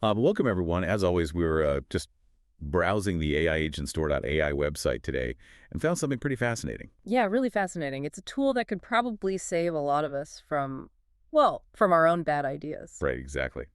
Welcome, everyone. As always, we were just browsing the AIAgentStore.ai website today and found something pretty fascinating. Yeah, really fascinating. It's a tool that could probably save a lot of us from our own bad ideas. Right, exactly.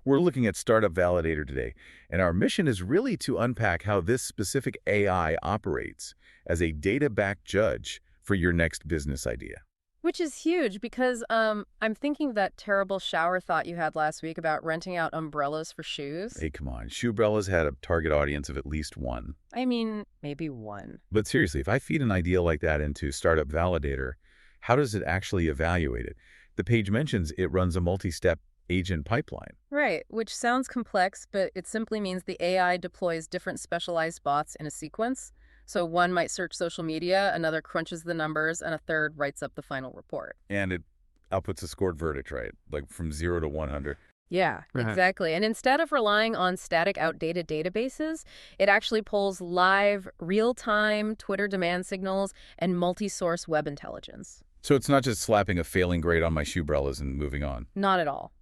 We're looking at StartupValidator today, and our mission is really to unpack how this specific AI operates as a data-backed judge for your next business idea. Which is huge because I'm thinking that terrible shower thought you had last week about renting out umbrellas for shoes. Hey, come on. Shoebrellas had a target audience of at least one. I mean, maybe one. But seriously, if I feed an idea like that into StartupValidator, how does it actually evaluate it? The page mentions it runs a multi-step agent pipeline. Right, which sounds complex, but it simply means the AI deploys different specialized bots in a sequence. So one might search social media, another crunches the numbers, and a third writes up the final report. And it outputs a scored verdict, right? Like from 0 to 100. Yeah, Right. exactly. And instead of relying on static, outdated databases, it actually pulls live, real-time Twitter demand signals and multi-source web intelligence. So it's not just slapping a failing grade on my shoebrellas and moving on. Not at all.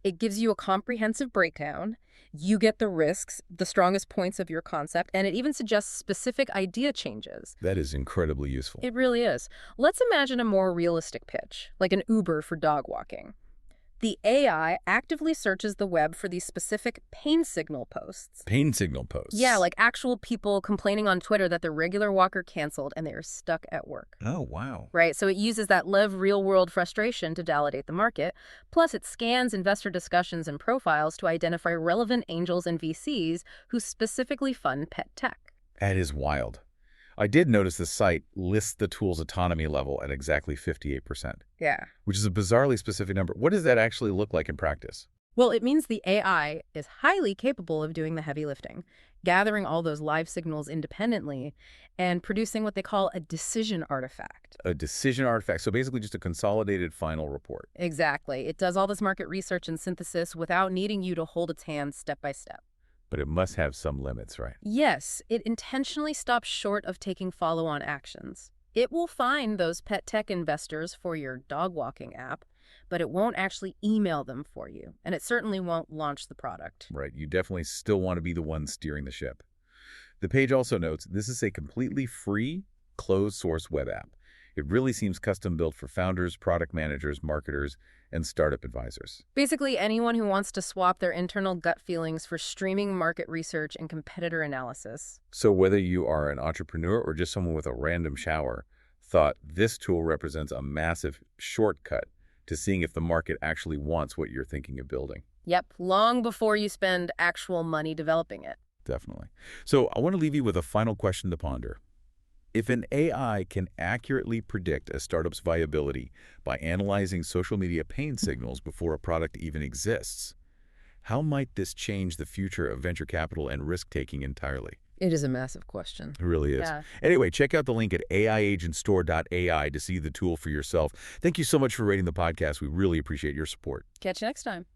It gives you a comprehensive breakdown. You get the risks, the strongest points of your concept, and it even suggests specific idea changes. That is incredibly useful. It really is. Let's imagine a more realistic pitch, like an Uber for dog walking. The AI actively searches the web for these specific pain signal posts. Pain signal posts. Yeah, like actual people complaining on Twitter that their regular walker canceled and they are stuck at work. Oh, wow. Right, so it uses that live real-world frustration to validate the market. Plus, it scans investor discussions and profiles to identify relevant angels and VCs who specifically fund pet tech. That is wild. I did notice the site lists the tool's autonomy level at exactly 58%, Yeah. which is a bizarrely specific number. What does that actually look like in practice? Well, it means the AI is highly capable of doing the heavy lifting, gathering all those live signals independently and producing what they call a decision artifact. A decision artifact. So basically just a consolidated final report. Exactly. It does all this market research and synthesis without needing you to hold its hand step by step. But it must have some limits, right? Yes, it intentionally stops short of taking follow-on actions. It will find those pet tech investors for your dog walking app, but it won't actually email them for you, and it certainly won't launch the product. Right. You definitely still want to be the one steering the ship. The page also notes this is a completely free, closed-source web app. It really seems custom-built for founders, product managers, marketers, and startup advisors. Basically, anyone who wants to swap their internal gut feelings for streaming market research and competitor analysis. So whether you are an entrepreneur or just someone with a random shower thought, this tool represents a massive shortcut to seeing if the market actually wants what you're thinking of building. Yep, long before you spend actual money developing it. Definitely. So I want to leave you with a final question to ponder. If an AI can accurately predict a startup's viability by analyzing social media pain signals before a product even exists, how might this change the future of venture capital and risk-taking entirely? It is a massive question. It really is. Yeah. Anyway, check out the link at AIAgentStore.ai to see the tool for yourself. Thank you so much for rating the podcast. We really appreciate your support. Catch you next time.